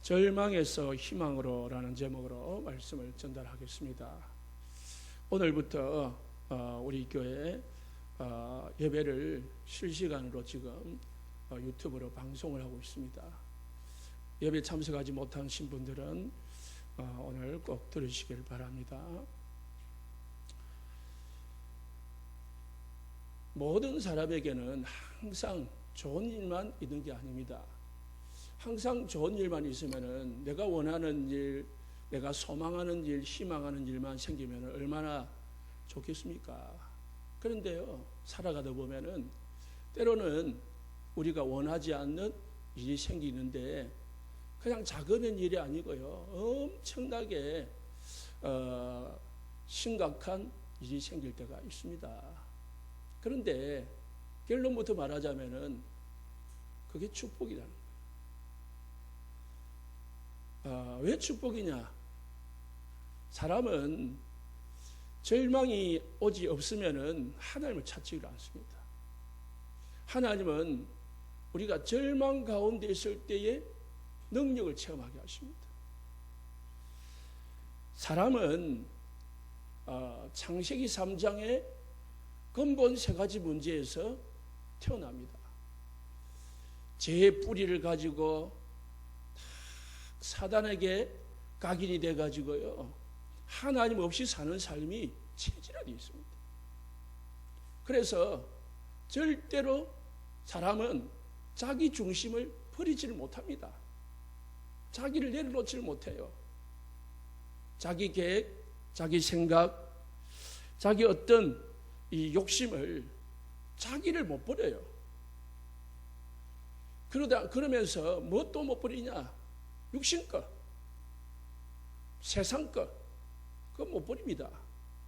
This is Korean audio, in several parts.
절망에서 희망으로라는 제목으로 말씀을 전달하겠습니다. 오늘부터 우리 교회 예배를 실시간으로 지금 유튜브로 방송을 하고 있습니다. 예배 참석하지 못하신 분들은 오늘 꼭 들으시길 바랍니다. 모든 사람에게는 항상 좋은 일만 있는 게 아닙니다. 항상 좋은 일만 있으면은 내가 원하는 일, 내가 소망하는 일, 희망하는 일만 생기면 얼마나 좋겠습니까? 그런데요, 살아가다 보면은 때로는 우리가 원하지 않는 일이 생기는데 그냥 작은 일이 아니고요, 엄청나게 심각한 일이 생길 때가 있습니다. 그런데 결론부터 말하자면은 그게 축복이라는 거예요. 왜 축복이냐? 사람은 절망이 오지 없으면은 하나님을 찾지를 않습니다. 하나님은 우리가 절망 가운데 있을 때에 능력을 체험하게 하십니다. 사람은 창세기 3장의 근본 세 가지 문제에서 태어납니다. 죄의 뿌리를 가지고 사단에게 각인이 돼가지고요, 하나님 없이 사는 삶이 체질화되어 있습니다. 그래서 절대로 사람은 자기 중심을 버리지를 못합니다. 자기를 내려놓지를 못해요. 자기 계획, 자기 생각, 자기 어떤 이 욕심을, 자기를 못 버려요. 그러면서 뭐 또 못 버리냐? 육신 것, 세상 것, 그거 못 버립니다.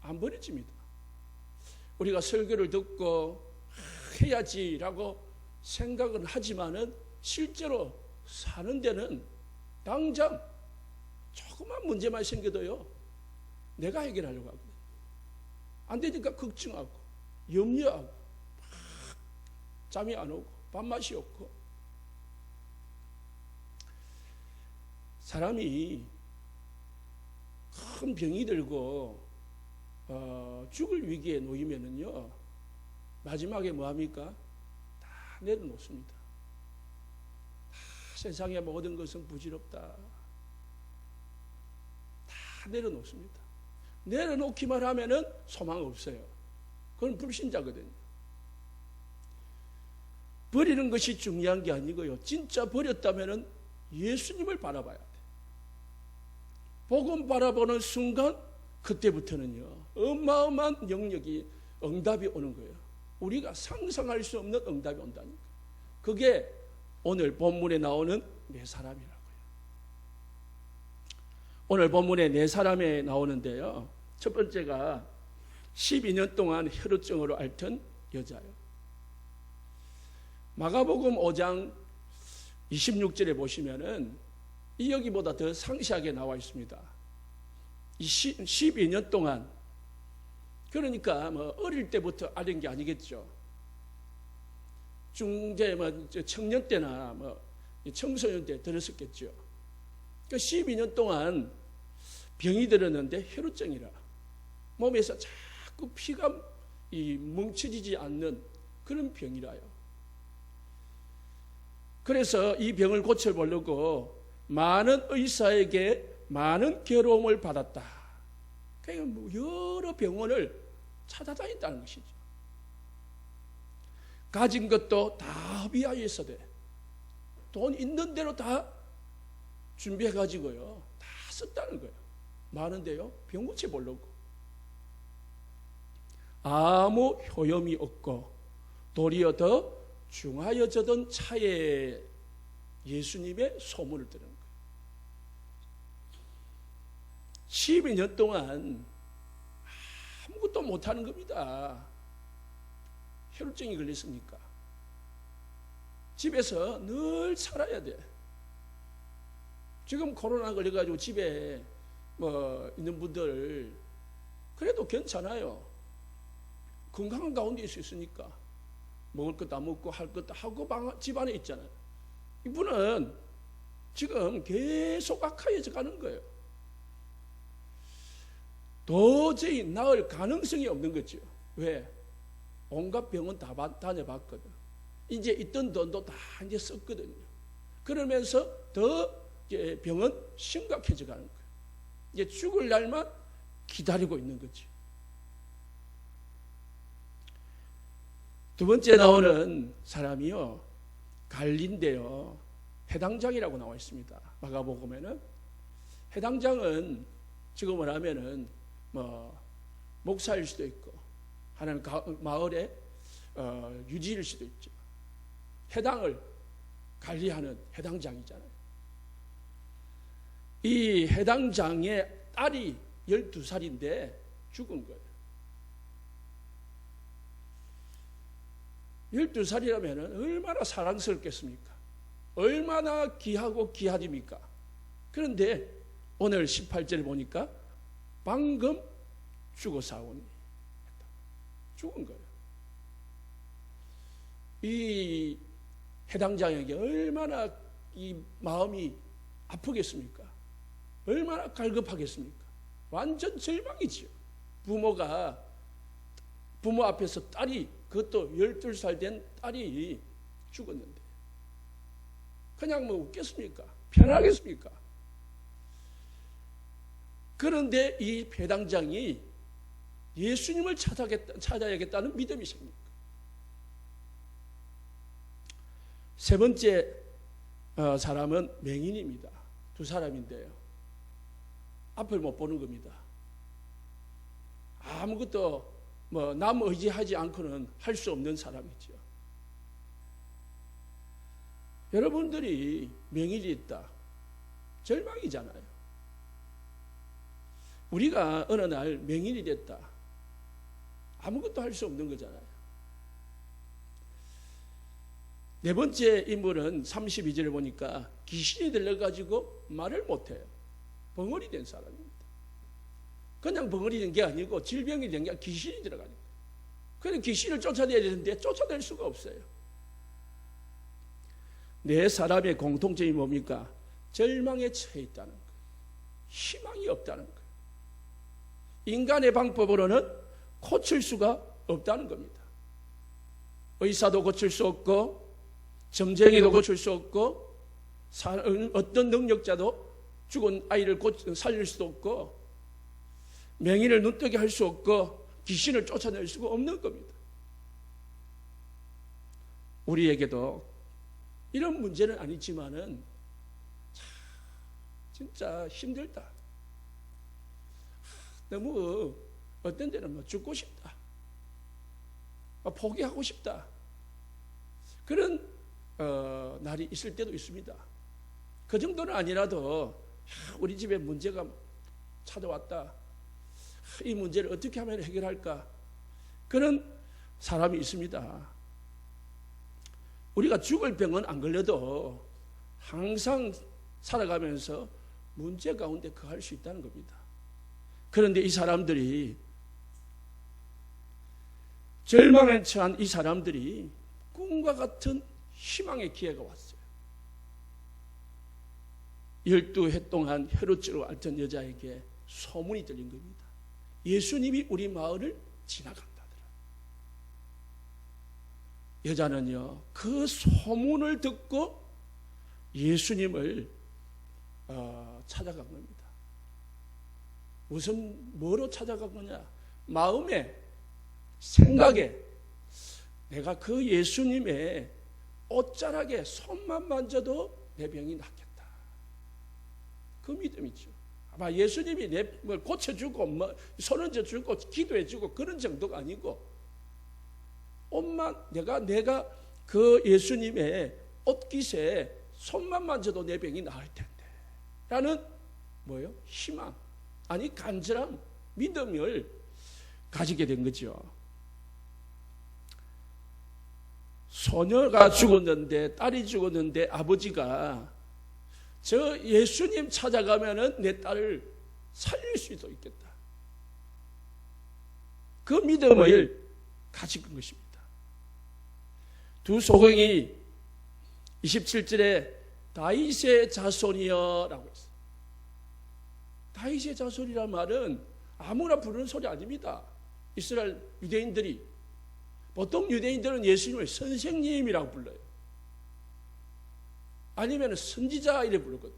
안 버려집니다. 우리가 설교를 듣고 해야지라고 생각은 하지만은 실제로 사는 데는 당장 조그만 문제만 생겨도요, 내가 해결하려고 하거든요. 안 되니까 걱정하고 염려하고 잠이 안 오고 밥맛이 없고. 사람이 큰 병이 들고 죽을 위기에 놓이면은요, 마지막에 뭐 합니까? 다 내려놓습니다. 세상의 모든 것은 부질없다. 다 내려놓습니다. 내려놓기만 하면은 소망 없어요. 그건 불신자거든요. 버리는 것이 중요한 게 아니고요, 진짜 버렸다면은 예수님을 바라봐야 돼. 복음 바라보는 순간 그때부터는요, 어마어마한 영역이, 응답이 오는 거예요. 우리가 상상할 수 없는 응답이 온다니까. 그게 오늘 본문에 나오는 네 사람이라고요. 오늘 본문에 네 사람에 나오는데요, 첫 번째가 12년 동안 혈루증으로 앓던 여자예요. 마가복음 5장 26절에 보시면은 이 여기보다 더 상세하게 나와 있습니다. 12년 동안, 그러니까 뭐 어릴 때부터 앓은 게 아니겠죠. 중대 청년 때나 청소년 때 들었었겠죠. 그러니까 12년 동안 병이 들었는데 혈루증이라 몸에서 자꾸 피가 뭉쳐지지 않는 그런 병이라요. 그래서 이 병을 고쳐보려고 많은 의사에게 많은 괴로움을 받았다. 그러니까 여러 병원을 찾아다녔다는 것이죠. 가진 것도 다 허비하여 있어대. 돈 있는 대로 다 준비해가지고요, 다 썼다는 거예요. 많은데요, 병 고쳐보려고. 아무 효험이 없고 도리어 더 중하여져던 차에 예수님의 소문을 들은 거예요. 12년 동안 아무것도 못하는 겁니다. 혈루증이 걸렸으니까. 집에서 늘 살아야 돼. 지금 코로나 걸려가지고 집에 있는 분들 그래도 괜찮아요. 건강한 가운데 있으니까. 먹을 것도 안 먹고 할 것도 하고 집 안에 있잖아요. 이분은 지금 계속 악화해져 가는 거예요. 도저히 나을 가능성이 없는 거죠. 왜? 온갖 병원 다 다녀봤거든. 이제 있던 돈도 다 이제 썼거든요. 그러면서 더 이제 병은 심각해져 가는 거예요. 이제 죽을 날만 기다리고 있는 거지. 두 번째 나오는 사람이요, 갈리인데요, 해당장이라고 나와 있습니다. 마가복음에는 해당장은 지금 말하면은 목사일 수도 있고 하나는 마을의 유지일 수도 있죠. 해당을 관리하는 해당장이잖아요. 이 해당장의 딸이 12살인데 죽은 거예요. 12살이라면 얼마나 사랑스럽겠습니까? 얼마나 귀하고 귀하집니까? 그런데 오늘 18절에 보니까 방금 죽어사오니 죽은 거예요. 이 해당장에게 얼마나 이 마음이 아프겠습니까? 얼마나 갈급하겠습니까? 완전 절망이지요. 부모 앞에서 딸이, 그것도 12살 된 딸이 죽었는데 그냥 뭐 웃겠습니까? 편하겠습니까? 그런데 이 해당장이 예수님을 찾아야겠다는 믿음이 생깁니다. 세 번째 사람은 맹인입니다. 두 사람인데요, 앞을 못 보는 겁니다. 아무것도 남 의지하지 않고는 할 수 없는 사람이죠. 여러분들이 맹인이 있다, 절망이잖아요. 우리가 어느 날 맹인이 됐다, 아무것도 할 수 없는 거잖아요. 네 번째 인물은 32절에 보니까 귀신이 들려가지고 말을 못해요. 벙어리 된 사람입니다. 그냥 벙어리 된 게 아니고 질병이 된 게 아니고 귀신이 들어가는 거예요. 그래서 귀신을 쫓아내야 되는데 쫓아낼 수가 없어요. 네 사람의 공통점이 뭡니까? 절망에 처해 있다는 거예요. 희망이 없다는 거예요. 인간의 방법으로는 고칠 수가 없다는 겁니다. 의사도 고칠 수 없고 점쟁이도 고칠 수 없고 어떤 능력자도 죽은 아이를 살릴 수도 없고 맹인을 눈뜨게 할 수 없고 귀신을 쫓아낼 수가 없는 겁니다. 우리에게도 이런 문제는 아니지만은 진짜 힘들다. 너무 어떤 데는 죽고 싶다. 포기하고 싶다. 그런 날이 있을 때도 있습니다. 그 정도는 아니라도 우리 집에 문제가 찾아왔다. 이 문제를 어떻게 하면 해결할까? 그런 사람이 있습니다. 우리가 죽을 병은 안 걸려도 항상 살아가면서 문제 가운데 거할 수 있다는 겁니다. 그런데 이 사람들이, 절망에 처한 이 사람들이 꿈과 같은 희망의 기회가 왔어요. 12해 동안 혈루증으로 앓던 여자에게 소문이 들린 겁니다. 예수님이 우리 마을을 지나간다더라. 여자는요, 그 소문을 듣고 예수님을 찾아간 겁니다. 뭐로 찾아간 거냐? 마음에, 생각에 내가 그 예수님의 옷자락에 손만 만져도 내 병이 낫겠다. 그 믿음이죠. 아마 예수님이 내 뭘 고쳐주고 손 얹어주고 기도해주고 그런 정도가 아니고 옷만 내가 그 예수님의 옷깃에 손만 만져도 내 병이 나을 텐데 라는 뭐예요? 희망, 아니 간절한 믿음을 가지게 된 거죠. 소녀가 죽었는데, 딸이 죽었는데 아버지가 저 예수님 찾아가면은 내 딸을 살릴 수도 있겠다. 그 믿음을 가진 것입니다. 두 소경이 27절에 다윗의 자손이여라고 했어요. 다윗의 자손이란 말은 아무나 부르는 소리 아닙니다. 이스라엘 유대인들이, 보통 유대인들은 예수님을 선생님이라고 불러요. 아니면 선지자 이래 부르거든요.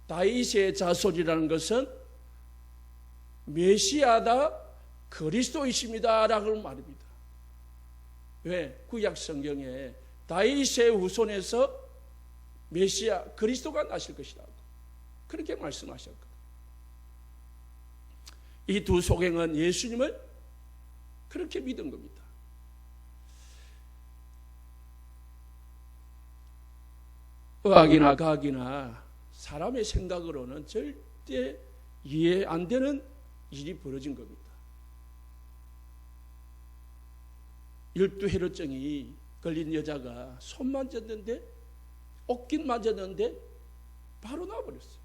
다윗의 자손이라는 것은 메시아다, 그리스도이십니다 라고 말입니다. 왜? 구약 성경에 다윗의 후손에서 메시아 그리스도가 나실 것이라고 그렇게 말씀하셨거든요. 이 두 소경은 예수님을 그렇게 믿은 겁니다. 의학이나 과학이나 사람의 생각으로는 절대 이해 안 되는 일이 벌어진 겁니다. 12혈루증이 걸린 여자가 손 만졌는데, 옷깃 만졌는데 바로 나와버렸어요.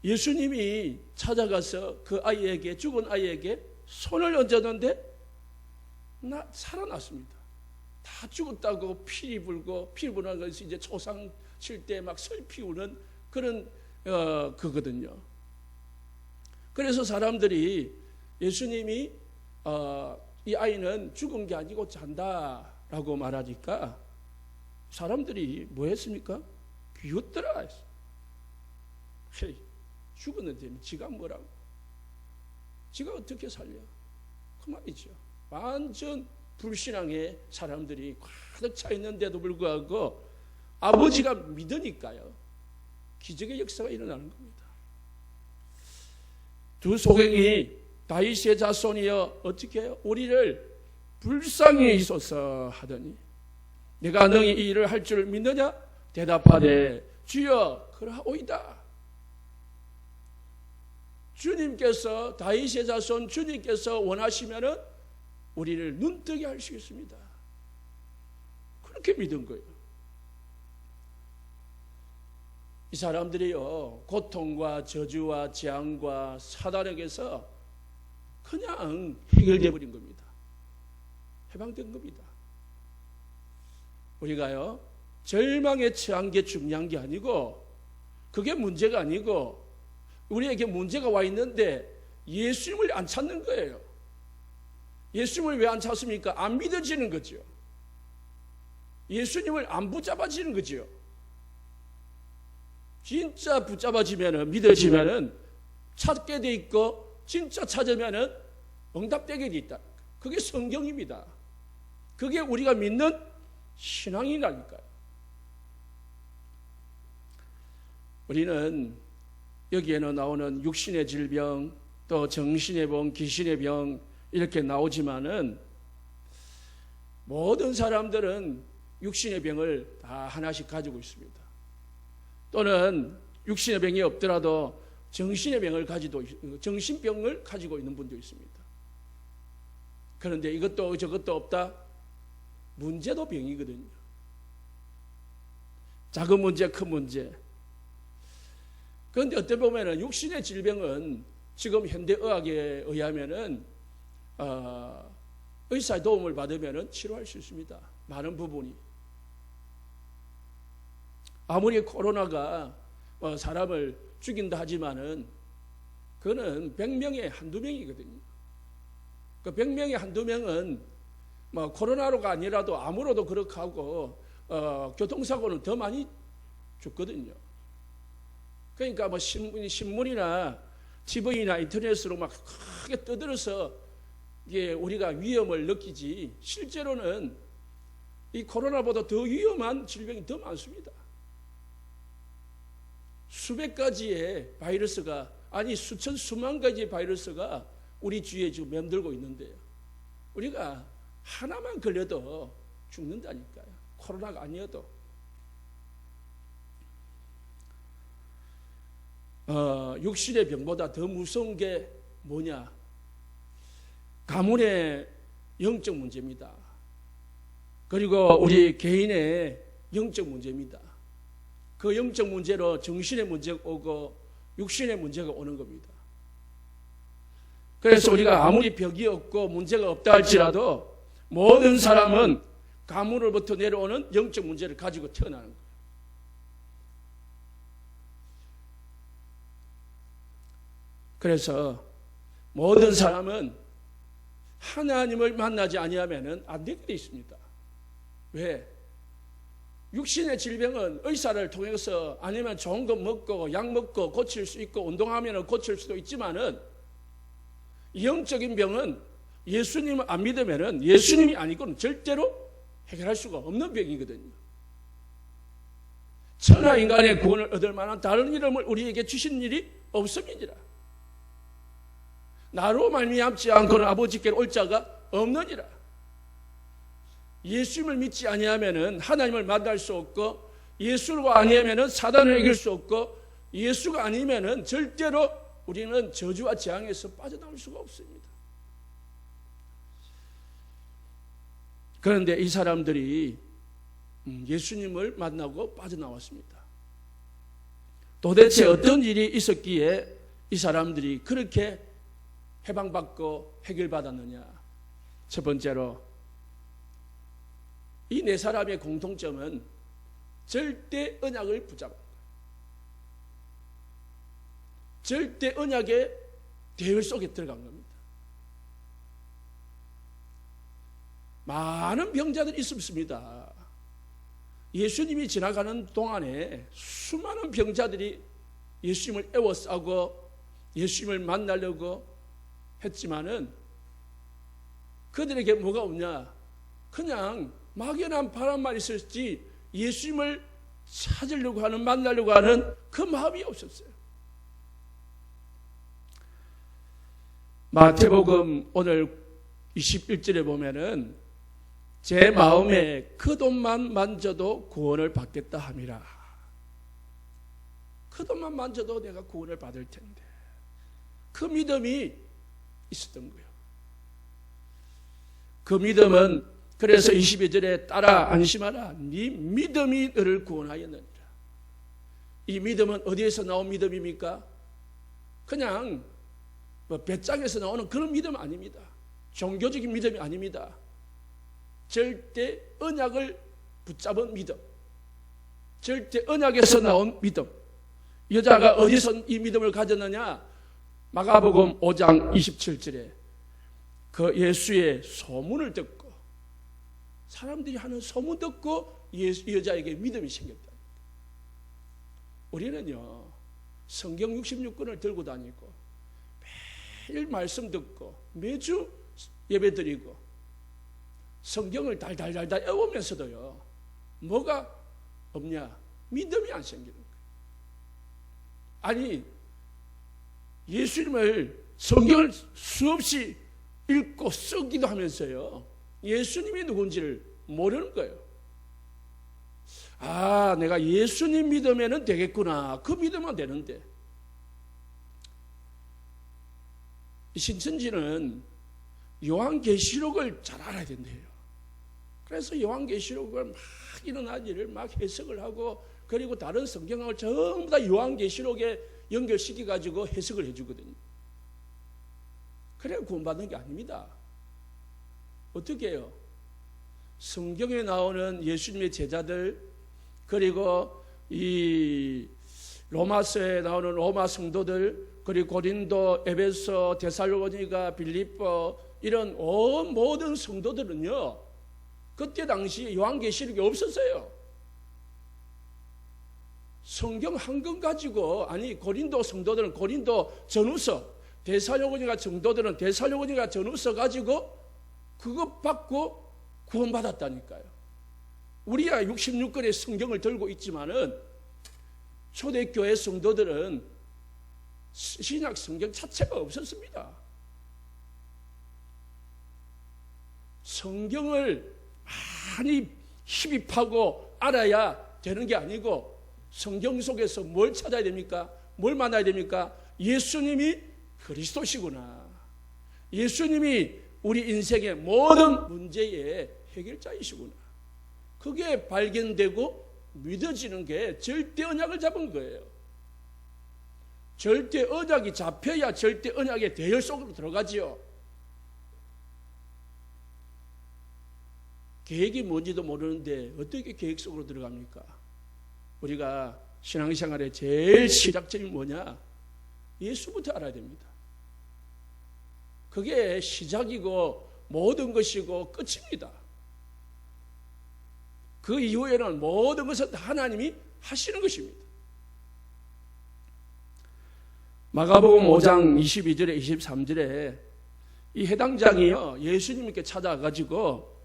예수님이 찾아가서 그 아이에게, 죽은 아이에게 손을 얹었는데 살아났습니다. 다 죽었다고 피리 불고, 피리 부는 것이 이제 초상 칠 때 막 슬피 우는 그런 그거든요. 그래서 사람들이 예수님이 이 아이는 죽은 게 아니고 잔다라고 말하니까 사람들이 뭐 했습니까? 비웃더라 했어. 헤이, 죽었는데 지가 뭐라고? 지가 어떻게 살려? 그 말이죠. 완전 불신앙의 사람들이 가득 차 있는데도 불구하고 아버지가 믿으니까요, 기적의 역사가 일어나는 겁니다. 두 소경이 다윗의 자손이여 어떻게 해요? 우리를 불쌍히 여기소서 하더니 내가 너희 이 일을 할 줄 믿느냐? 대답하되 주여 그러하오이다. 주님께서, 다윗의 자손 주님께서 원하시면은 우리를 눈뜨게 하시겠습니다. 그렇게 믿은 거예요. 이 사람들이요, 고통과 저주와 재앙과 사단에게서 그냥 해결돼 버린 겁니다. 해방된 겁니다. 우리가요, 절망에 처한 게 중요한 게 아니고, 그게 문제가 아니고, 우리에게 문제가 와 있는데 예수님을 안 찾는 거예요. 예수님을 왜 안 찾습니까? 안 믿어지는 거죠. 예수님을 안 붙잡아지는 거죠. 진짜 붙잡아지면은, 믿어지면은 찾게 돼 있고, 진짜 찾으면은 응답되게 돼 있다. 그게 성경입니다. 그게 우리가 믿는 신앙이라니까요. 우리는 여기에는 나오는 육신의 질병, 또 정신의 병, 귀신의 병 이렇게 나오지만은 모든 사람들은 육신의 병을 다 하나씩 가지고 있습니다. 또는 육신의 병이 없더라도 정신의 병을 정신병을 가지고 있는 분도 있습니다. 그런데 이것도 저것도 없다? 문제도 병이거든요. 작은 문제, 큰 문제. 그런데 어떻게 보면은 육신의 질병은 지금 현대의학에 의하면은 의사의 도움을 받으면은 치료할 수 있습니다. 많은 부분이. 아무리 코로나가 사람을 죽인다 하지만은 그거는 100명에 한두 명이거든요. 그 100명에 한두 명은 뭐 코로나로가 아니라도 암으로도 그렇게 하고 교통사고는 더 많이 죽거든요. 그러니까 뭐 신문이나 TV나 인터넷으로 막 크게 떠들어서 이게 우리가 위험을 느끼지, 실제로는 이 코로나보다 더 위험한 질병이 더 많습니다. 수백 가지의 바이러스가, 아니 수천 수만 가지의 바이러스가 우리 주위에 지금 맴돌고 있는데요, 우리가 하나만 걸려도 죽는다니까요. 코로나가 아니어도. 육신의 병보다 더 무서운 게 뭐냐? 가문의 영적 문제입니다. 그리고 우리 개인의 영적 문제입니다. 그 영적 문제로 정신의 문제가 오고 육신의 문제가 오는 겁니다. 그래서 우리가 아무리 벽이 없고 문제가 없다 할지라도 모든 사람은 가문으로부터 내려오는 영적 문제를 가지고 태어나는 거예요. 그래서 모든 사람은 하나님을 만나지 아니하면 안 되게 돼 있습니다. 왜? 육신의 질병은 의사를 통해서 아니면 좋은 거 먹고 약 먹고 고칠 수 있고 운동하면 고칠 수도 있지만은 영적인 병은 예수님을 안 믿으면 예수님이 아니고는 절대로 해결할 수가 없는 병이거든요. 천하 인간의 구원을 얻을 만한 다른 이름을 우리에게 주신 일이 없음이니라. 나로 말미암지 않고는 아버지께로 올 자가 없느니라. 예수님을 믿지 아니하면은 하나님을 만날 수 없고, 예수가 아니하면은 사단을 이길 수 없고, 예수가 아니면은 절대로 우리는 저주와 재앙에서 빠져나올 수가 없습니다. 그런데 이 사람들이 예수님을 만나고 빠져나왔습니다. 도대체 어떤 일이 있었기에 이 사람들이 그렇게 해방받고 해결받았느냐? 첫 번째로 이 네 사람의 공통점은 절대 언약을 붙잡은 거예요. 절대 언약의 대열 속에 들어간 겁니다. 많은 병자들이 있습니다. 예수님이 지나가는 동안에 수많은 병자들이 예수님을 애워싸고 예수님을 만나려고 했지만은 그들에게 뭐가 없냐? 그냥 막연한 바람만 있었지 예수님을 찾으려고 하는, 만나려고 하는 그 마음이 없었어요. 마태복음 오늘 21절에 보면은 제 마음에 그 돈만 만져도 구원을 받겠다 함이라. 그 돈만 만져도 내가 구원을 받을 텐데. 그 믿음이 있었던 거예요. 그 믿음은 그래서 22절에 따라 안심하라. 네 믿음이 너를 구원하였느니라. 이 믿음은 어디에서 나온 믿음입니까? 그냥 배짱에서 나오는 그런 믿음 아닙니다. 종교적인 믿음이 아닙니다. 절대 언약을 붙잡은 믿음, 절대 언약에서 나온 믿음. 여자가 어디서 이 믿음을 가졌느냐? 마가복음 5장 27절에 그 예수의 소문을 듣고, 사람들이 하는 소문 듣고 이 여자에게 믿음이 생겼다. 우리는요, 성경 66권을 들고 다니고 매일 말씀 듣고 매주 예배 드리고 성경을 달달달달 외우면서도요, 뭐가 없냐? 믿음이 안 생기는 거예요. 아니, 예수님을 성경을 수없이 읽고 쓰기도 하면서요, 예수님이 누군지를 모르는 거예요. 아, 내가 예수님 믿으면 되겠구나. 그 믿으면 되는데. 신천지는 요한계시록을 잘 알아야 된대요. 그래서 요한계시록을 막 일어난 일을 막 해석을 하고, 그리고 다른 성경을 전부 다 요한계시록에 연결시켜가지고 해석을 해주거든요. 그래야 구원받는 게 아닙니다. 어떻게 해요? 성경에 나오는 예수님의 제자들, 그리고 이 로마서에 나오는 로마 성도들, 그리고 고린도, 에베소, 데살로니가, 빌립보, 이런 모든 성도들은요, 그때 당시 요한계시록이 없었어요. 성경 한 권 가지고, 아니 고린도 성도들은 고린도 전후서, 데살로니가 성도들은 데살로니가 전후서 가지고 그것 받고 구원받았다니까요. 우리야 66권의 성경을 들고 있지만은 초대교회 성도들은 신약 성경 자체가 없었습니다. 성경을 많이 힙입하고 알아야 되는 게 아니고, 성경 속에서 뭘 찾아야 됩니까? 뭘 만나야 됩니까? 예수님이 그리스도시구나. 예수님이 우리 인생의 모든 문제의 해결자이시구나. 그게 발견되고 믿어지는 게 절대 언약을 잡은 거예요. 절대 언약이 잡혀야 절대 언약의 대열 속으로 들어가지요. 계획이 뭔지도 모르는데 어떻게 계획 속으로 들어갑니까? 우리가 신앙생활의 제일 시작점이 뭐냐? 예수부터 알아야 됩니다. 그게 시작이고 모든 것이고 끝입니다. 그 이후에는 모든 것은 하나님이 하시는 것입니다. 마가복음 5장 22절에 23절에 이 해당장이요 예수님께 찾아가지고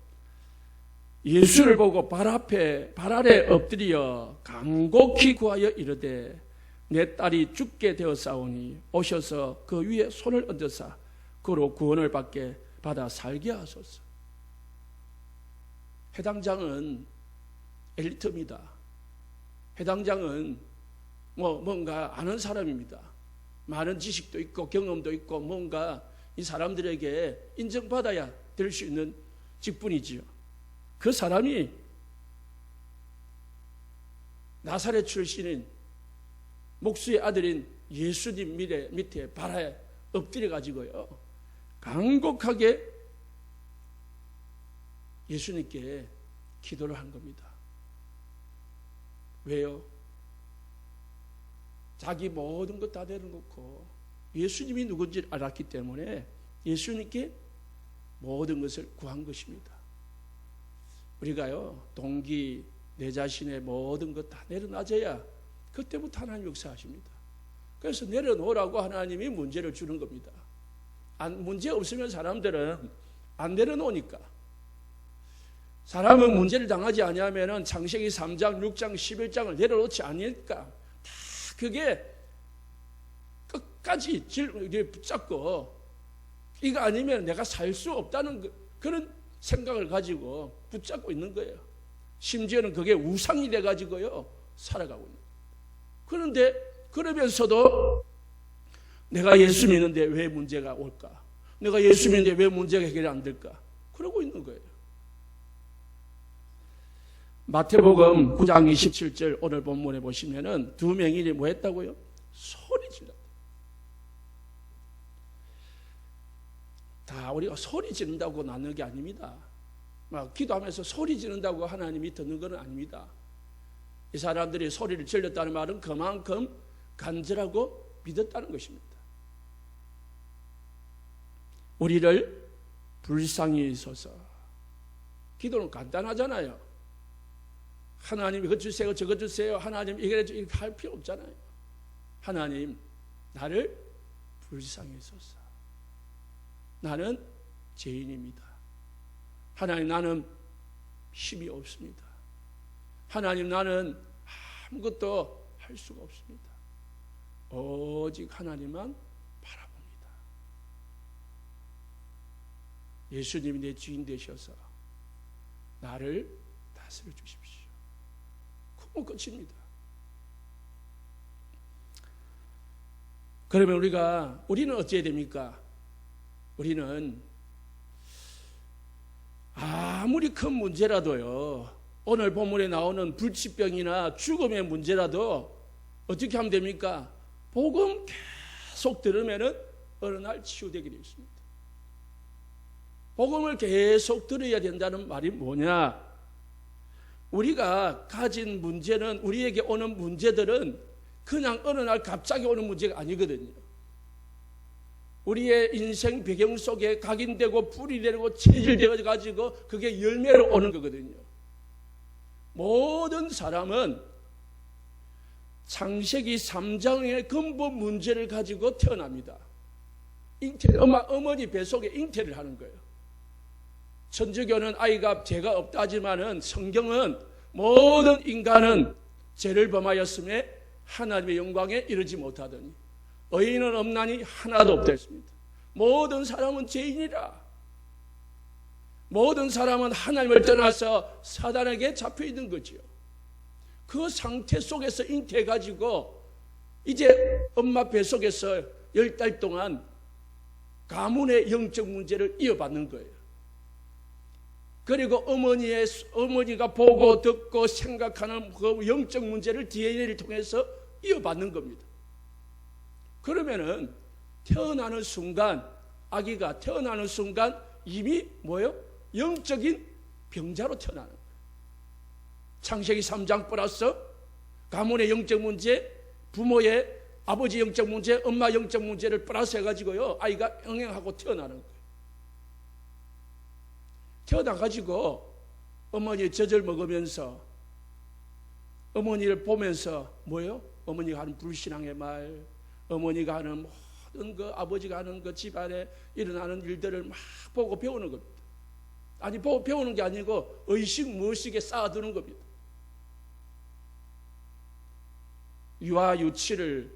예수를 보고 발 아래 엎드려 간곡히 구하여 이르되 내 딸이 죽게 되었사오니 오셔서 그 위에 손을 얹으사 그로 구원을 받아 살게 하소서. 해당장은 엘리트입니다. 해당장은 뭔가 아는 사람입니다. 많은 지식도 있고 경험도 있고 뭔가 이 사람들에게 인정받아야 될 수 있는 직분이지요. 그 사람이 나사렛 출신인 목수의 아들인 예수님 밑에 발에 엎드려 가지고요 간곡하게 예수님께 기도를 한 겁니다. 왜요? 자기 모든 것 다 내려놓고 예수님이 누군지 알았기 때문에 예수님께 모든 것을 구한 것입니다. 우리가요 동기 내 자신의 모든 것 다 내려놔줘야 그때부터 하나님 역사하십니다. 그래서 내려놓으라고 하나님이 문제를 주는 겁니다. 문제 없으면 사람들은 안 내려놓으니까. 사람은 문제를 당하지 아니하면 창세기 3장, 6장, 11장을 내려놓지 않으니까 다 그게 끝까지 붙잡고 이거 아니면 내가 살 수 없다는 그런 생각을 가지고 붙잡고 있는 거예요. 심지어는 그게 우상이 돼가지고요 살아가고 있는 거예요. 그런데 그러면서도 내가 예수 믿는데 왜 문제가 올까? 내가 예수 믿는데 왜 문제가 해결이 안 될까? 그러고 있는 거예요. 마태복음 9장 27절 오늘 본문에 보시면은 두 맹인이 뭐 했다고요? 소리 질렀다. 다 우리가 소리 지른다고 낳는 게 아닙니다. 막 기도하면서 소리 지른다고 하나님이 듣는 건 아닙니다. 이 사람들이 소리를 질렀다는 말은 그만큼 간절하고 믿었다는 것입니다. 우리를 불쌍히 여기소서. 기도는 간단하잖아요. 하나님 이거 주세요 저거 주세요 하나님 이렇게 할 필요 없잖아요. 하나님 나를 불쌍히 여기소서. 나는 죄인입니다. 하나님 나는 힘이 없습니다. 하나님 나는 아무것도 할 수가 없습니다. 오직 하나님만 바라봅니다. 예수님이 내 주인 되셔서 나를 다스려 주십시오. 그거 끝입니다. 그러면 우리는 어찌해야 됩니까? 우리는 아무리 큰 문제라도요 오늘 본문에 나오는 불치병이나 죽음의 문제라도 어떻게 하면 됩니까? 복음 계속 들으면은 어느 날 치유되게 되어 있습니다. 복음을 계속 들어야 된다는 말이 뭐냐? 우리가 가진 문제는 우리에게 오는 문제들은 그냥 어느 날 갑자기 오는 문제가 아니거든요. 우리의 인생 배경 속에 각인되고 뿌리 내리고 체질되어 가지고 그게 열매로 오는 거거든요. 모든 사람은 창세기 3장의 근본 문제를 가지고 태어납니다. 어머니 뱃속에 잉태를 하는 거예요. 천주교는 아이가 죄가 없다 하지만은 성경은 모든 인간은 죄를 범하였음에 하나님의 영광에 이르지 못하더니 의인은 없나니 하나도 없다 했습니다. 모든 사람은 죄인이라. 모든 사람은 하나님을 떠나서 사단에게 잡혀 있는 거지요. 그 상태 속에서 잉태해가지고 이제 엄마 뱃속에서 10달 동안 가문의 영적 문제를 이어받는 거예요. 그리고 어머니가 보고 듣고 생각하는 그 영적 문제를 DNA를 통해서 이어받는 겁니다. 그러면은 태어나는 순간 아기가 태어나는 순간 이미 뭐예요? 영적인 병자로 태어나는 거예요. 창세기 3장 플러스 가문의 영적 문제, 부모의 아버지 영적 문제, 엄마 영적 문제를 플러스 해가지고요, 아이가 응행하고 태어나는 거예요. 태어나가지고 어머니의 젖을 먹으면서 어머니를 보면서 뭐예요? 어머니가 하는 불신앙의 말, 어머니가 하는 모든 그 아버지가 하는 그 집안에 일어나는 일들을 막 보고 배우는 겁니다. 아니, 보고 배우는 게 아니고 의식 무의식에 쌓아두는 겁니다. 유아 유치를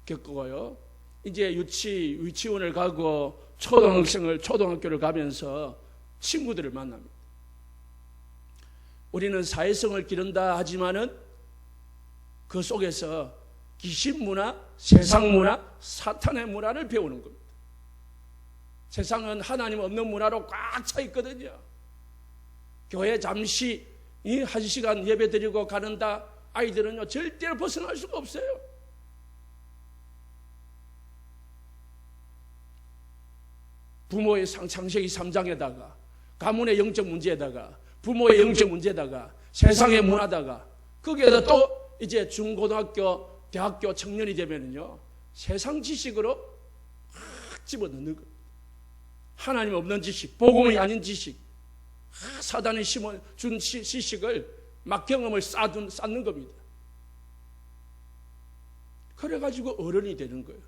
겪고요, 이제 유치원을 가고 초등학교를 가면서 친구들을 만납니다. 우리는 사회성을 기른다 하지만은 그 속에서 귀신 문화, 세상 문화, 사탄의 문화를 배우는 겁니다. 세상은 하나님 없는 문화로 꽉 차 있거든요. 교회 잠시 1시간 예배 드리고 가는다, 아이들은요 절대로 벗어날 수가 없어요. 부모의 창세기 3장에다가 가문의 영적 문제에다가 부모의 영적 문제에다가 세상의 문화다가 거기에다 또 이제 중고등학교, 대학교 청년이 되면은요 세상 지식으로 확 집어넣는 거예요. 하나님 없는 지식, 복음이 아닌 지식, 사단이 준 지식을 막 경험을 쌓는 겁니다. 그래가지고 어른이 되는 거예요.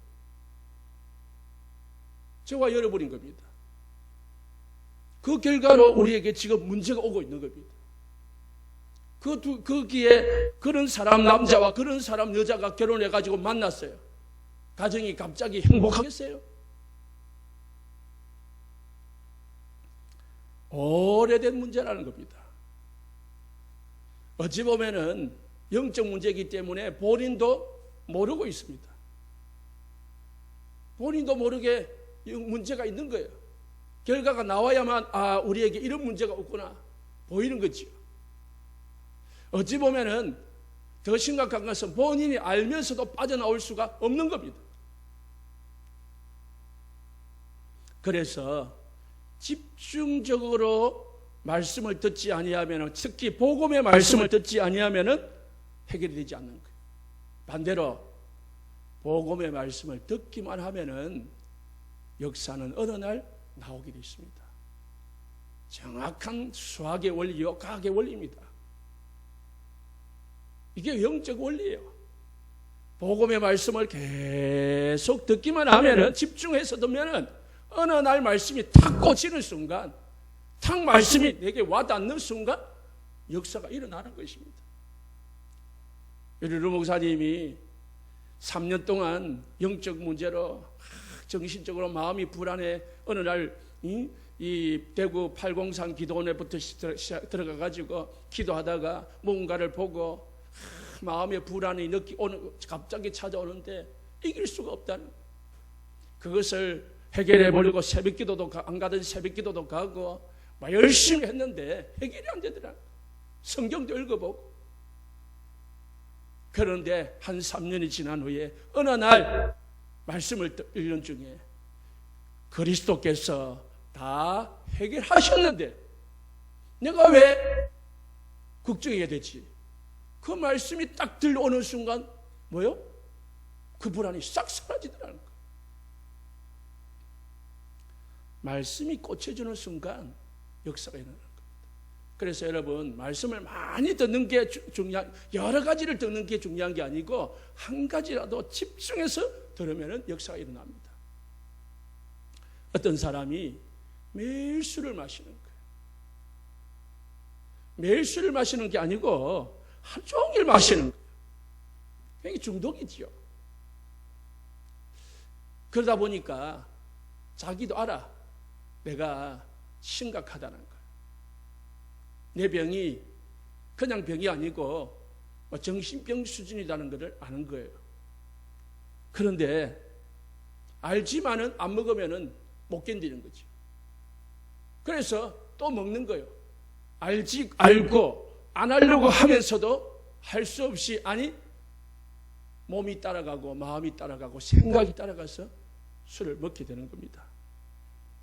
저와 여러분인 겁니다. 그 결과로 우리에게 지금 문제가 오고 있는 겁니다. 거기에 그런 사람 남자와 그런 사람 여자가 결혼해가지고 만났어요. 가정이 갑자기 행복하겠어요? 오래된 문제라는 겁니다. 어찌 보면은 영적 문제이기 때문에 본인도 모르고 있습니다. 본인도 모르게 문제가 있는 거예요. 결과가 나와야만 우리에게 이런 문제가 없구나 보이는 거지요. 어찌 보면은 더 심각한 것은 본인이 알면서도 빠져나올 수가 없는 겁니다. 그래서 집중적으로 말씀을 듣지 아니하면, 특히 복음의 말씀을 듣지 아니하면 해결이 되지 않는 거예요. 반대로 복음의 말씀을 듣기만 하면은 역사는 어느 날 나오게 되어 있습니다. 정확한 수학의 원리요, 과학의 원리입니다. 이게 영적 원리예요. 복음의 말씀을 계속 듣기만 하면은, 집중해서 듣면은 어느 날 말씀이 탁 꽂히는 순간, 탁 말씀이 내게 와닿는 순간 역사가 일어나는 것입니다. 르 목사님이 3년 동안 영적 문제로 정신적으로 마음이 불안해 어느 날 이 대구 803 기도원에부터 들어가가지고 기도하다가 뭔가를 보고 마음의 불안이 갑자기 찾아오는데 이길 수가 없다는 거예요. 그것을 해결해 보려고 새벽기도도 안 가던 새벽기도도 가고 막 열심히 했는데 해결이 안 되더라. 성경도 읽어보고. 그런데 한 3년이 지난 후에 어느 날 말씀을 읽는 중에 그리스도께서 다 해결하셨는데 내가 왜 걱정해야 되지? 그 말씀이 딱 들려오는 순간 뭐요? 그 불안이 싹 사라지더라는 거예요. 말씀이 꽂혀주는 순간 역사가 일어나는 겁니다. 그래서 여러분, 말씀을 많이 듣는 게 여러 가지를 듣는 게 중요한 게 아니고 한 가지라도 집중해서 들으면 역사가 일어납니다. 어떤 사람이 매일 술을 마시는 거예요. 매일 술을 마시는 게 아니고 하루 종일 마시는 거예요. 이게 중독이지요. 그러다 보니까 자기도 알아. 내가 심각하다는 거예요. 내 병이 그냥 병이 아니고 정신병 수준이라는 것을 아는 거예요. 그런데 알지만은 안 먹으면은 못 견디는 거죠. 그래서 또 먹는 거예요. 알고 안 하려고 하면서도 할 수 없이, 아니 몸이 따라가고 마음이 따라가고 생각이 따라가서 술을 먹게 되는 겁니다.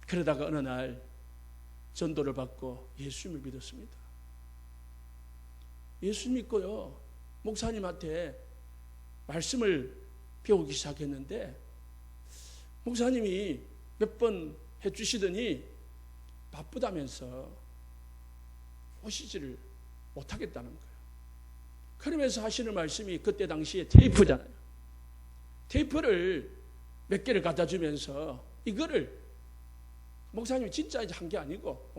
그러다가 어느 날 전도를 받고 예수님을 믿었습니다. 예수 믿고요, 목사님한테 말씀을 배우기 시작했는데 목사님이 몇 번 해주시더니 바쁘다면서 오시지를 못하겠다는 거예요. 그러면서 하시는 말씀이 그때 당시에 테이프잖아요. 테이프를 몇 개를 갖다 주면서 이거를 목사님이 진짜 한 게 아니고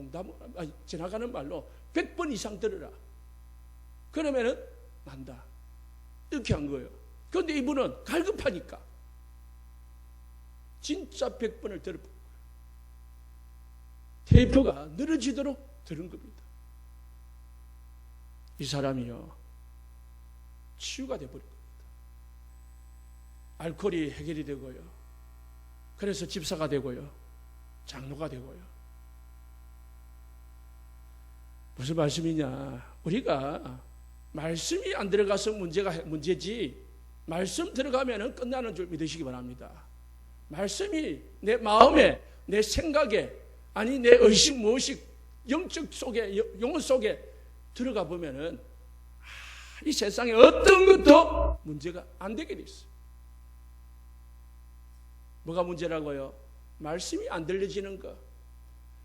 지나가는 말로 100번 이상 들으라. 그러면은 난다. 이렇게 한 거예요. 그런데 이분은 갈급하니까 진짜 100번을 들은 거예요. 테이프가 늘어지도록 들은 겁니다. 이 사람이요, 치유가 되어버린 겁니다. 알코올이 해결이 되고요, 그래서 집사가 되고요, 장로가 되고요. 무슨 말씀이냐? 우리가 말씀이 안 들어가서 문제지, 말씀 들어가면 끝나는 줄 믿으시기 바랍니다. 말씀이 내 마음에, 내 생각에, 아니 내 의식 무의식 영적 속에, 영혼 속에 들어가 보면은 이 세상에 어떤 것도 문제가 안 되게 돼 있어요. 뭐가 문제라고요? 말씀이 안 들려지는 거,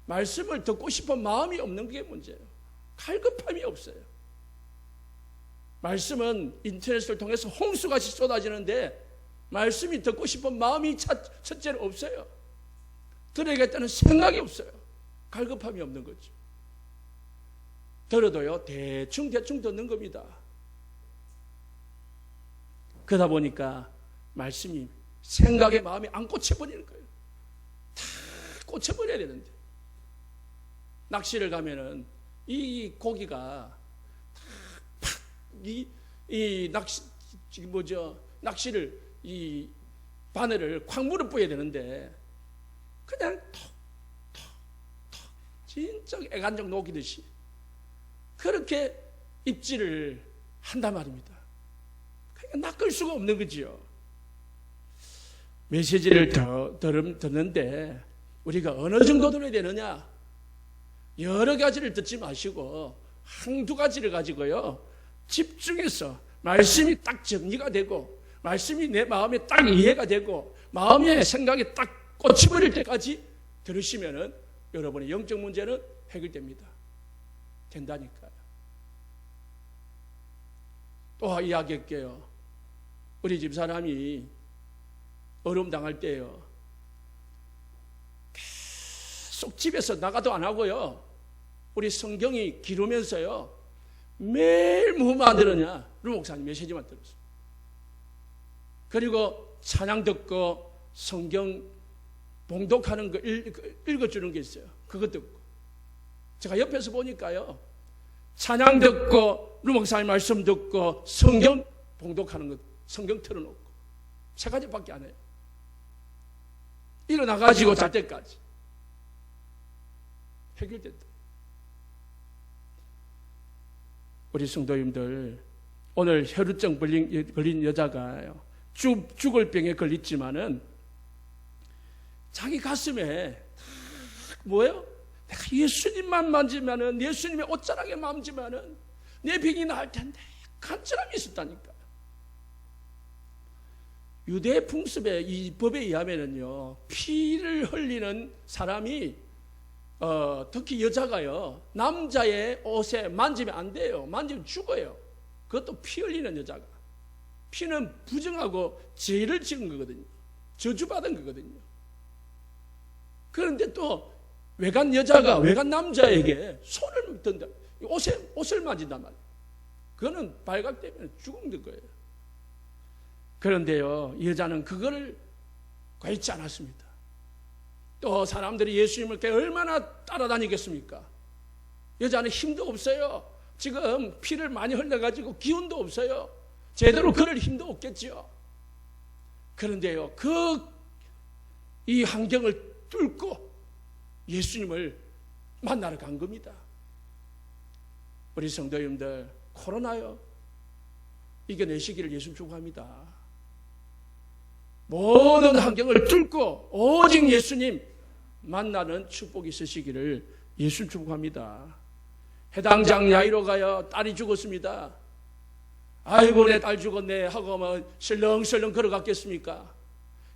말씀을 듣고 싶은 마음이 없는 게 문제예요. 갈급함이 없어요. 말씀은 인터넷을 통해서 홍수같이 쏟아지는데 말씀이 듣고 싶은 마음이 첫째로 없어요. 들어야겠다는 생각이 없어요. 갈급함이 없는 거죠. 들어도요, 대충 듣는 겁니다. 그러다 보니까 말씀이 생각의 마음이 안 꽂혀버리는 거예요. 다 꽂혀버려야 되는데, 낚시를 가면은 이 고기가 이 낚시를 이 바늘을 콱 물어 뿌려야 되는데 그냥 톡톡톡 진짜 애간장 녹이듯이 그렇게 입질을 한단 말입니다. 그러니까 낚을 수가 없는 거지요. 메시지를 듣는데 우리가 어느 정도 들어야 되느냐? 여러 가지를 듣지 마시고 한두 가지를 가지고요, 집중해서 말씀이 딱 정리가 되고 말씀이 내 마음에 딱 이해가 되고 마음의 생각이 딱 꽂혀버릴 때까지 들으시면은 여러분의 영적 문제는 해결됩니다. 된다니까요. 또 이야기할게요. 우리 집사람이 어려움 당할 때요, 계속 집에서 나가도 안 하고요, 우리 성경이 기르면서요, 매일 뭐만 들으냐? 루 목사님 메시지만 들었어요. 그리고 찬양 듣고 성경 봉독하는 거 읽어주는 게 있어요. 그것 듣고. 제가 옆에서 보니까요, 찬양 듣고 루 목사님 말씀 듣고 성경 봉독하는 거, 성경 틀어놓고 세 가지밖에 안 해요. 일어나가지고 잘 때까지 해결된다. 우리 성도님들, 오늘 혈우증 걸린 여자가요, 죽을 병에 걸렸지만은 자기 가슴에 뭐예요? 내가 예수님만 만지면은, 예수님의 옷자락에 만지면은 내 병이 나을 텐데 간절함이 있었다니까. 유대 풍습의 이 법에 의하면은요, 피를 흘리는 사람이 특히 여자가요, 남자의 옷에 만지면 안 돼요. 만지면 죽어요. 그것도 피 흘리는 여자가. 피는 부정하고 죄를 지은 거거든요. 저주받은 거거든요. 그런데 또 외간 여자가 외간 남자에게 손을 든다, 옷을 만진단 말이에요. 그거는 발각되면 죽는 거예요. 그런데요, 이 여자는 그거를 관치 않았습니다. 또 사람들이 예수님을 얼마나 따라다니겠습니까? 여자는 힘도 없어요. 지금 피를 많이 흘려가지고 기운도 없어요. 제대로 걸을 힘도 없겠지요. 그런데요, 이 환경을 뚫고 예수님을 만나러 간 겁니다. 우리 성도님들, 코로나요, 이겨내시기를 예수님 축복합니다. 모든 환경을 뚫고 오직 예수님 만나는 축복이 있으시기를 예수님 축복합니다. 해당장 야이로가요, 딸이 죽었습니다. 아이고 내 딸 죽었네 하고 뭐 설렁설렁 걸어갔겠습니까?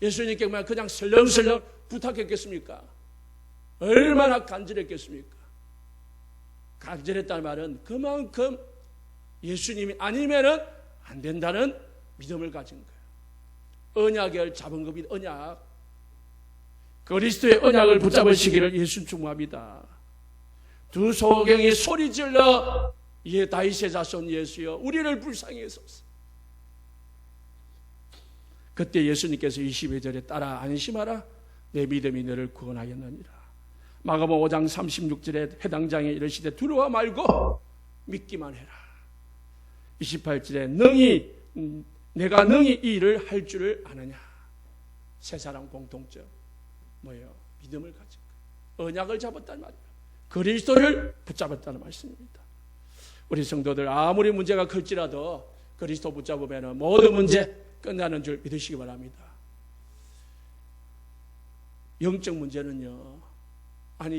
예수님께 그냥 설렁설렁 부탁했겠습니까? 얼마나 간절했겠습니까? 간절했다는 말은 그만큼 예수님이 아니면은 안 된다는 믿음을 가진 거예요. 언약을 잡은 겁니다. 언약. 그리스도의 언약을 붙잡으시기를 예수님 축복합니다. 두 소경이 소리질러 예 다윗의 자손 예수여 우리를 불쌍히 여소서. 그때 예수님께서 22절에 따라 안심하라 내 믿음이 너를 구원하였느니라. 마가복음 5장 36절에 해당장에 이르시되 두려워 말고 믿기만 해라. 28절에 내가 능히 이 일을 할 줄을 아느냐. 세 사람 공통점 뭐예요? 믿음을 가진 거예요. 언약을 잡았단 말이에요. 그리스도를 붙잡았다는 말씀입니다. 우리 성도들 아무리 문제가 클지라도 그리스도 붙잡으면 모든 문제 끝나는 줄 믿으시기 바랍니다. 영적 문제는요,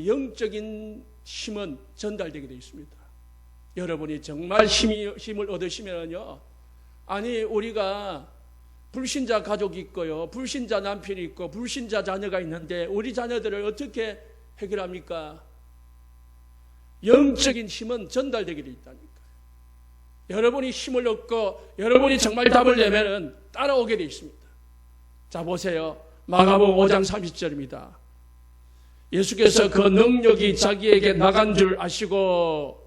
영적인 힘은 전달되게 되어 있습니다. 여러분이 정말 힘을 얻으시면요, 우리가 불신자 가족이 있고요, 불신자 남편이 있고, 불신자 자녀가 있는데 우리 자녀들을 어떻게 해결합니까? 영적인 힘은 전달되게 되어 있다니까. 여러분이 힘을 얻고 여러분이 정말 답을 내면은 따라오게 되어 있습니다. 자 보세요. 마가복음 5장 30절입니다. 예수께서 그 능력이 자기에게 나간 줄 아시고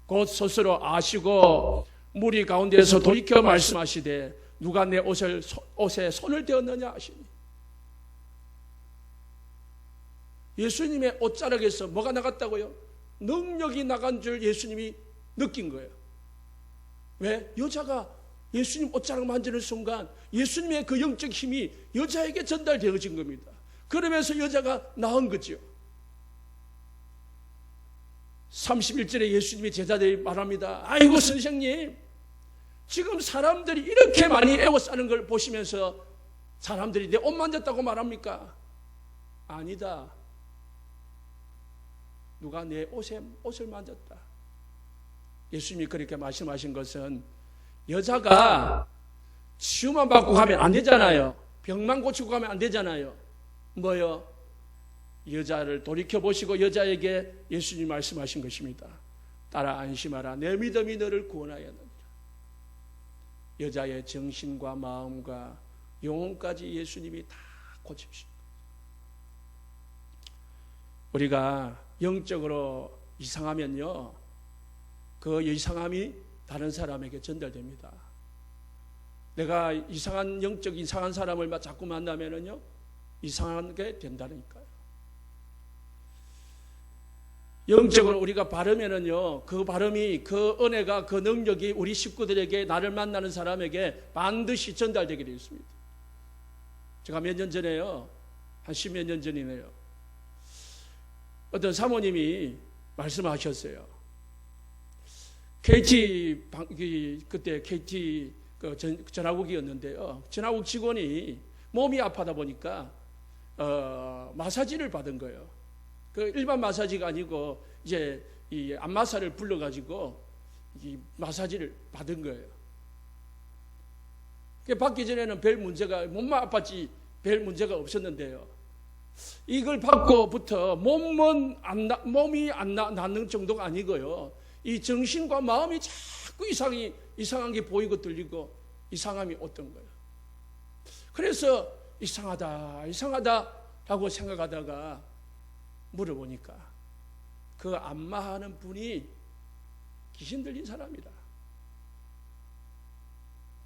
곧 스스로 아시고 무리 가운데서 돌이켜 말씀하시되 누가 내 옷에 손을 대었느냐 하시니. 예수님의 옷자락에서 뭐가 나갔다고요? 능력이 나간 줄 예수님이 느낀 거예요. 왜? 여자가 예수님 옷자락 만지는 순간 예수님의 그 영적 힘이 여자에게 전달되어진 겁니다. 그러면서 여자가 나은 거죠. 31절에 예수님이 제자들이 말합니다. 아이고 선생님, 지금 사람들이 이렇게 많이 애워싸는 걸 보시면서 사람들이 내 옷 만졌다고 말합니까? 아니다. 누가 내 옷을 만졌다. 예수님이 그렇게 말씀하신 것은 여자가 치유만 받고 가면 안 되잖아요. 병만 고치고 가면 안 되잖아요. 뭐요? 여자를 돌이켜보시고 여자에게 예수님이 말씀하신 것입니다. 따라 안심하라. 내 믿음이 너를 구원하였느니라. 여자의 정신과 마음과 영혼까지 예수님이 다 고치십니다. 우리가 영적으로 이상하면요, 그 이상함이 다른 사람에게 전달됩니다. 내가 이상한 사람을 자꾸 만나면은요, 이상하게 된다니까요. 영적으로 우리가 바르면은요, 그 바름이, 그 은혜가, 그 능력이 우리 식구들에게, 나를 만나는 사람에게 반드시 전달되게 되어 있습니다. 제가 몇 년 전에요, 한 10몇 년 전이네요. 어떤 사모님이 말씀하셨어요. 그때 KT 전화국이었는데요. 전화국 직원이 몸이 아파다 보니까 마사지를 받은 거예요. 그 일반 마사지가 아니고 이제 이 안마사를 불러가지고 이 마사지를 받은 거예요. 그 받기 전에는 몸만 아팠지 별 문제가 없었는데요. 이걸 받고부터 몸이 안 낫는 정도가 아니고요. 이 정신과 마음이 자꾸 이상한 게 보이고 들리고 이상함이 어떤 거예요. 그래서 이상하다 하고 생각하다가 물어보니까 그 안마하는 분이 귀신 들린 사람이다.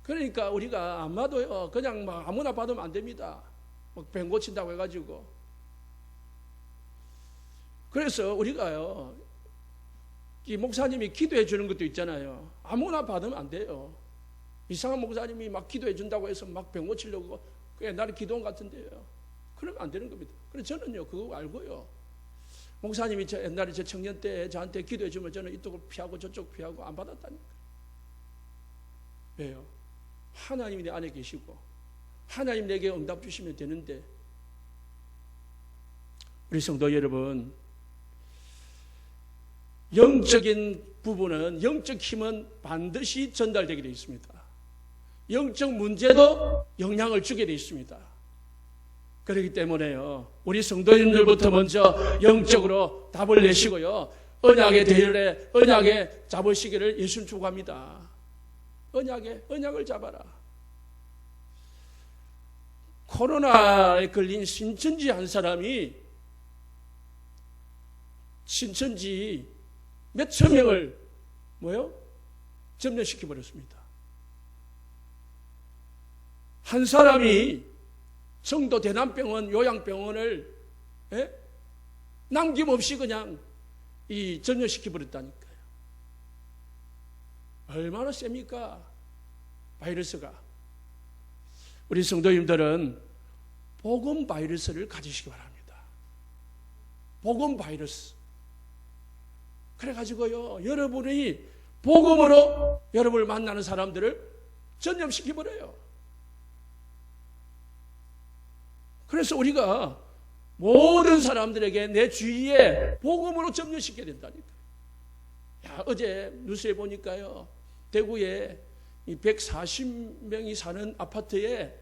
그러니까 우리가 안마도요, 그냥 막 아무나 받으면 안 됩니다. 막 병 고친다고 해가지고. 그래서 우리가요, 이 목사님이 기도해 주는 것도 있잖아요. 아무나 받으면 안 돼요. 이상한 목사님이 막 기도해 준다고 해서 막 병 고치려고 옛날에 기도원 같은데요. 그러면 안 되는 겁니다. 그래서 저는요, 그거 알고요. 목사님이 옛날에 제 청년 때 저한테 기도해 주면 저는 이쪽을 피하고 저쪽 피하고 안 받았다니까. 왜요? 하나님이 내 안에 계시고 하나님 내게 응답 주시면 되는데. 우리 성도 여러분, 영적인 부분은, 영적 힘은 반드시 전달되게 되어 있습니다. 영적 문제도 영향을 주게 되어 있습니다. 그렇기 때문에요, 우리 성도님들부터 먼저 영적으로 답을 내시고요, 언약의 대열에 언약에 잡으시기를 예수님 축복합니다. 언약을 잡아라. 코로나에 걸린 신천지 한 사람이 신천지 몇천 명을 점령시켜 버렸습니다. 한 사람이 청도 대남병원 요양병원을 남김없이 그냥 점령시켜 버렸다니까요. 얼마나 셉니까? 바이러스가. 우리 성도님들은 복음 바이러스를 가지시기 바랍니다. 복음 바이러스. 그래가지고요, 여러분이 복음으로 여러분을 만나는 사람들을 전염시켜버려요. 그래서 우리가 모든 사람들에게 내 주위에 복음으로 점령시켜야 된다니까. 어제 뉴스에 보니까요, 대구에 140명이 사는 아파트에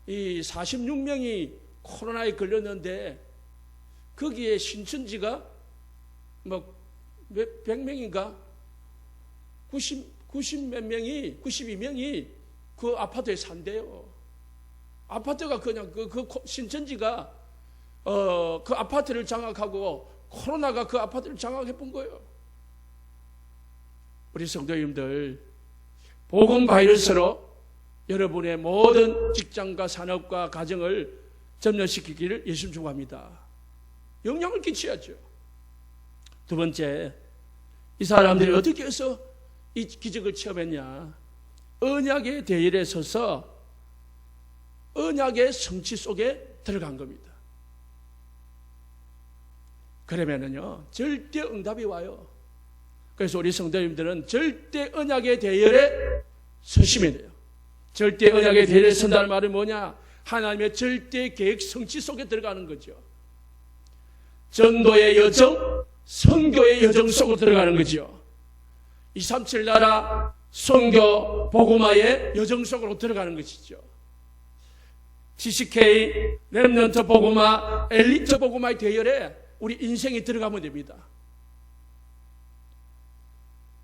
이 46명이 코로나에 걸렸는데, 거기에 신천지가 100명인가 92명이 그 아파트에 산대요. 아파트가 그냥 그 신천지가 그 아파트를 장악하고 코로나가 그 아파트를 장악해 본 거예요. 우리 성도님들, 복음 바이러스로 여러분의 모든 직장과 산업과 가정을 점령시키기를 예수님 축복합니다. 영향을 끼쳐야죠. 두 번째, 이 사람들이 어떻게 해서 이 기적을 체험했냐? 언약의 대열에 서서 언약의 성취 속에 들어간 겁니다. 그러면은요, 절대 응답이 와요. 그래서 우리 성도님들은 절대 언약의 대열에 서시면 돼요. 절대 언약의 대열에 선다는 말은 뭐냐? 하나님의 절대 계획 성취 속에 들어가는 거죠. 전도의 여정, 선교의 여정 속으로 들어가는 거죠. 237 나라 선교 복음화의 여정 속으로 들어가는 것이죠. GCK, 렘넌트 복음화, 엘리트 복음화의 대열에 우리 인생이 들어가면 됩니다.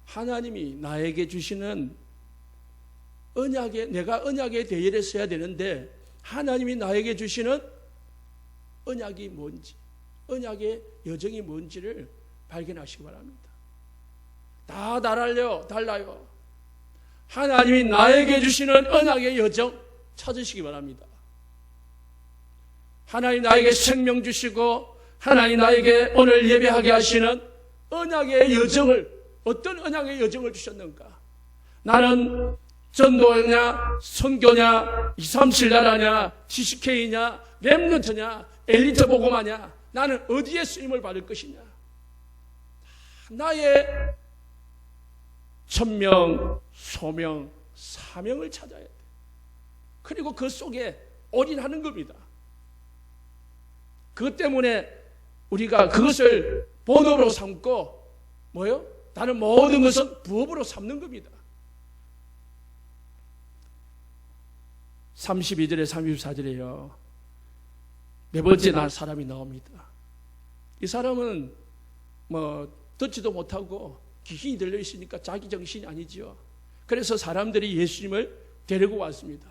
하나님이 나에게 주시는 내가 언약의 대열에 서야 되는데, 하나님이 나에게 주시는 언약이 뭔지, 언약의 여정이 뭔지를 발견하시기 바랍니다. 다 달라요. 하나님이 나에게 주시는 언약의 여정 찾으시기 바랍니다. 하나님 나에게 생명 주시고, 하나님 나에게 오늘 예배하게 하시는 언약의 여정을, 어떤 언약의 여정을 주셨는가? 나는 전도냐, 선교냐, 237 나라냐, GCK냐, 렘넌트냐, 엘리트 복음화냐, 나는 어디에 쓰임을 받을 것이냐? 나의 천명, 소명, 사명을 찾아야 돼. 그리고 그 속에 올인하는 겁니다. 그것 때문에 우리가 그것을 본업으로 삼고, 다른 모든 것은 부업으로 삼는 겁니다. 32절에 34절에요. 네 번째 날 사람이 나옵니다. 이 사람은 듣지도 못하고 귀신이 들려있으니까 자기 정신이 아니지요. 그래서 사람들이 예수님을 데리고 왔습니다.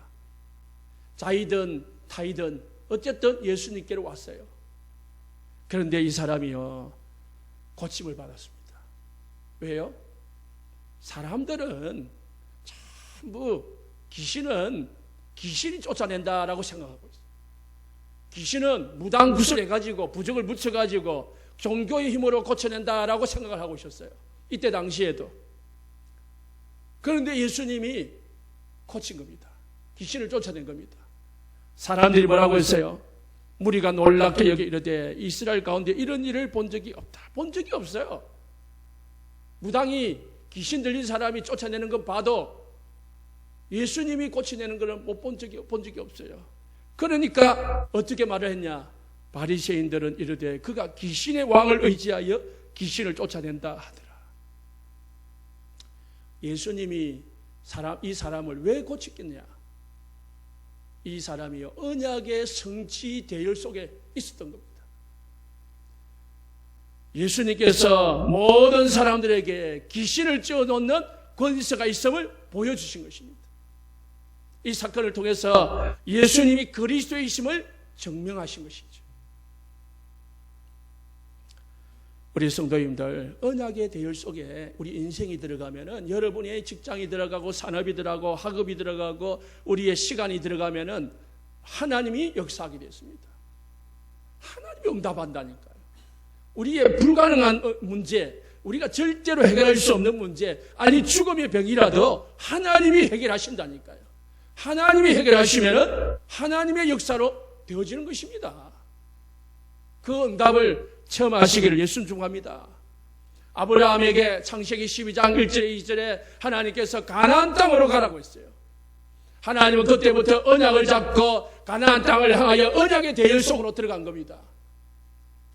자이든 타이든 어쨌든 예수님께로 왔어요. 그런데 이 사람이요, 고침을 받았습니다. 왜요? 사람들은 전부 귀신이 쫓아낸다라고 생각하고 있어요. 귀신은 무당구슬해가지고 부적을 붙여가지고 종교의 힘으로 고쳐낸다라고 생각을 하고 있었어요. 이때 당시에도. 그런데 예수님이 고친 겁니다. 귀신을 쫓아낸 겁니다. 사람들이 뭐라고 했어요? 무리가 놀랍게 여기 이르되 이스라엘 가운데 이런 일을 본 적이 없다. 본 적이 없어요. 무당이 귀신 들린 사람이 쫓아내는 건 봐도 예수님이 고쳐내는 것은 본 적이 없어요. 그러니까 어떻게 말을 했냐? 바리새인들은 이르되 그가 귀신의 왕을 의지하여 귀신을 쫓아낸다 하더라. 예수님이 이 사람을 왜 고쳤겠냐? 이 사람이요, 언약의 성취 대열 속에 있었던 겁니다. 예수님께서 모든 사람들에게 귀신을 찌어놓는 권세가 있음을 보여주신 것입니다. 이 사건을 통해서 예수님이 그리스도이심을 증명하신 것이죠. 우리 성도님들, 언약의 대열 속에 우리 인생이 들어가면은, 여러분의 직장이 들어가고 산업이 들어가고 학업이 들어가고 우리의 시간이 들어가면은 하나님이 역사하게 됐습니다. 하나님이 응답한다니까요. 우리의 불가능한 문제, 우리가 절대로 해결할 수 없는 문제, 아니 죽음의 병이라도 하나님이 해결하신다니까요. 하나님이 해결하시면은 하나님의 역사로 되어지는 것입니다. 그 응답을 체험하시기를 예수님 축원합니다. 아브라함에게 창세기 12장 1절에 2절에 하나님께서 가나안 땅으로 가라고 했어요. 하나님은 그때부터 언약을 잡고 가나안 땅을 향하여 언약의 대열 속으로 들어간 겁니다.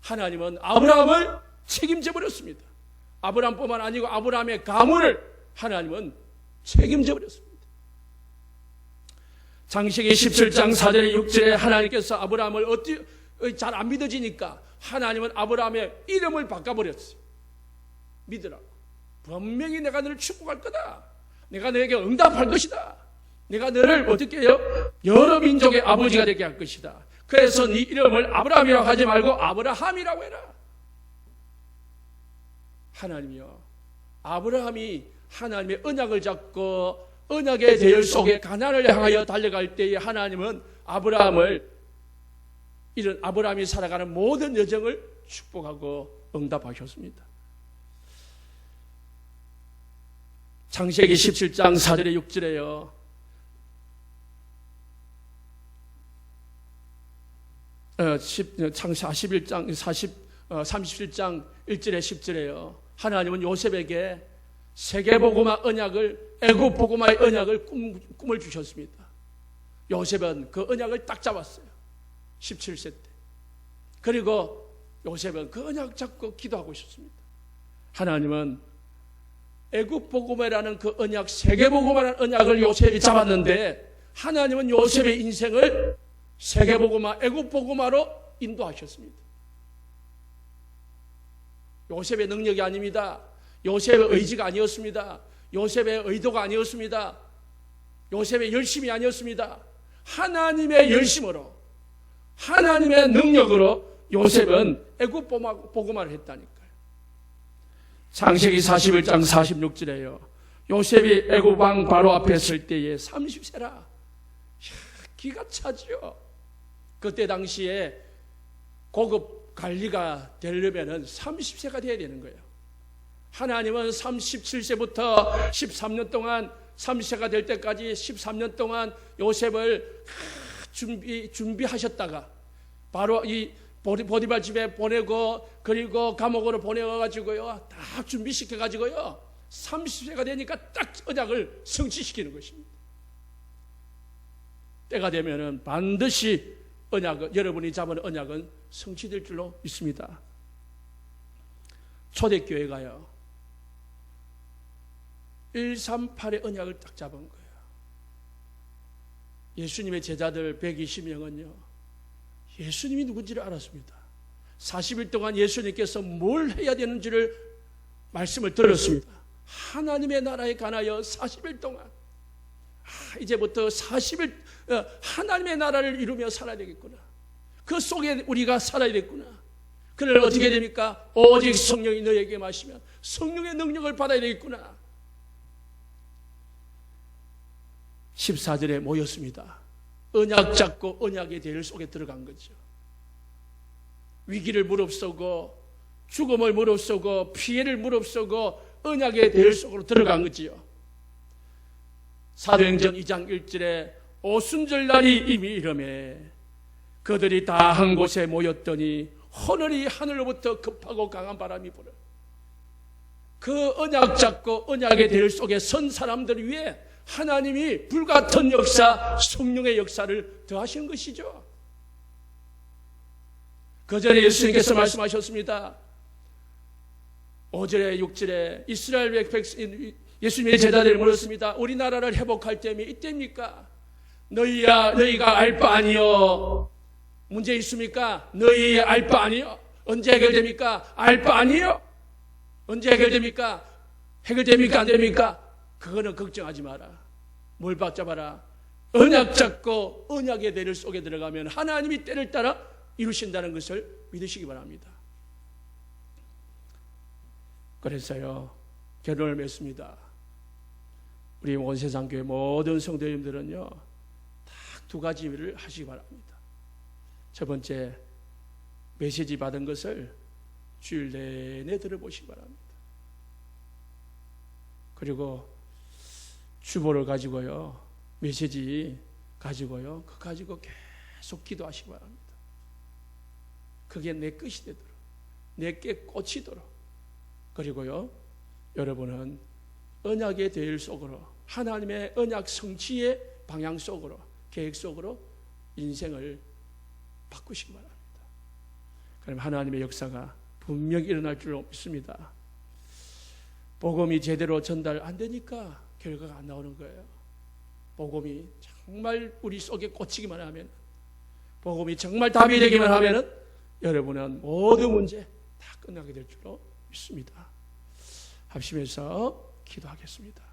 하나님은 아브라함을 책임져 버렸습니다. 아브라함뿐만 아니고 아브라함의 가문을 하나님은 책임져 버렸습니다. 창세기 17장 4절에 6절에 하나님께서 아브라함을 잘 안 믿어지니까 하나님은 아브라함의 이름을 바꿔버렸어요. 믿으라고. 분명히 내가 너를 축복할 거다. 내가 너에게 응답할 것이다. 내가 너를 어떻게 해요? 여러 민족의 아버지가 되게 할 것이다. 그래서 네 이름을 아브라함이라고 하지 말고 아브라함이라고 해라. 하나님이요, 아브라함이 하나님의 언약을 잡고 언약의 대열 속에 가나안을 향하여 달려갈 때에 하나님은 이런 아브라함이 살아가는 모든 여정을 축복하고 응답하셨습니다. 창세기 17장 4절에 6절에요. 창세기 37장 1절에 10절에요. 하나님은 요셉에게 세계복음화 언약을, 애굽 복음화의 언약을 꿈을 주셨습니다. 요셉은 그 언약을 딱 잡았어요. 17세 때. 그리고 요셉은 그 언약 잡고 기도하고 있었습니다. 하나님은 애굽 복음화라는 그 언약, 세계복음화라는 언약을 요셉이 잡았는데 하나님은 요셉의 인생을 세계복음화, 애굽 복음화로 인도하셨습니다. 요셉의 능력이 아닙니다. 요셉의 의지가 아니었습니다. 요셉의 의도가 아니었습니다. 요셉의 열심이 아니었습니다. 하나님의 열심으로, 하나님의 능력으로 요셉은 애굽 복음화를 했다니까요. 창세기 41장 46절에요. 요셉이 애굽 왕 바로 앞에 설 때에 30세라. 기가 차지요. 그때 당시에 고급 관리가 되려면 30세가 돼야 되는 거예요. 하나님은 37세부터 13년 동안, 30세가 될 때까지 13년 동안 요셉을 준비하셨다가 바로 이 보디발 집에 보내고, 그리고 감옥으로 보내가지고요, 다 준비시켜가지고요, 30세가 되니까 딱 언약을 성취시키는 것입니다. 때가 되면은 반드시 여러분이 잡은 언약은 성취될 줄로 믿습니다. 초대교회가요, 138의 언약을 딱 잡은 거예요. 예수님의 제자들 120명은요, 예수님이 누군지를 알았습니다. 40일 동안 예수님께서 뭘 해야 되는지를 말씀을 들었습니다. 하나님의 나라에 관하여 40일 동안, 이제부터 40일 하나님의 나라를 이루며 살아야 되겠구나. 그 속에 우리가 살아야 되겠구나. 그를 어떻게 됩니까? 오직 성령이 너에게 마시면 성령의 능력을 받아야 되겠구나. 14절에 모였습니다. 언약 잡고 언약의 대열 속에 들어간 거죠. 위기를 무릅쓰고, 죽음을 무릅쓰고, 피해를 무릅쓰고 언약의 대열 속으로 들어간 거지요. 사도행전 2장 1절에 오순절 날이 이미 이르매 그들이 다 한 곳에 모였더니 하늘이 하늘로부터 급하고 강한 바람이 불어. 그 언약 잡고 언약의 대열 속에 선 사람들 위에 하나님이 불같은 역사, 성령의 역사를 더하시는 것이죠. 그 전에 예수님께서 말씀하셨습니다. 5절에 6절에 이스라엘 백성 예수님의 제자들이 물었습니다. 우리나라를 회복할 때면 이때입니까? 너희가 알 바 아니요. 문제 있습니까? 너희 알 바 아니요. 언제 해결됩니까? 알 바 아니요. 언제 해결됩니까? 해결됩니까? 안 됩니까? 그거는 걱정하지 마라. 뭘 붙잡아라? 언약 잡고 언약의 대를 속에 들어가면 하나님이 때를 따라 이루신다는 것을 믿으시기 바랍니다. 그래서요, 결론을 맺습니다. 우리 온세상교회 모든 성도님들은요, 딱 두 가지를 하시기 바랍니다. 첫 번째, 메시지 받은 것을 주일 내내 들어보시기 바랍니다. 그리고 주보를 가지고요, 메시지 가지고요, 그거 가지고 계속 기도하시기 바랍니다. 그게 내 끝이 되도록, 내게 꽂히도록. 그리고요, 여러분은 언약의 대일 속으로, 하나님의 언약 성취의 방향 속으로, 계획 속으로 인생을 바꾸시기 바랍니다. 그럼 하나님의 역사가 분명히 일어날 줄 믿습니다. 복음이 제대로 전달 안 되니까 결과가 안 나오는 거예요. 복음이 정말 우리 속에 꽂히기만 하면, 복음이 정말 답이 되기만 하면 여러분은 모든 문제 다 끝나게 될 줄로 믿습니다. 합심해서 기도하겠습니다.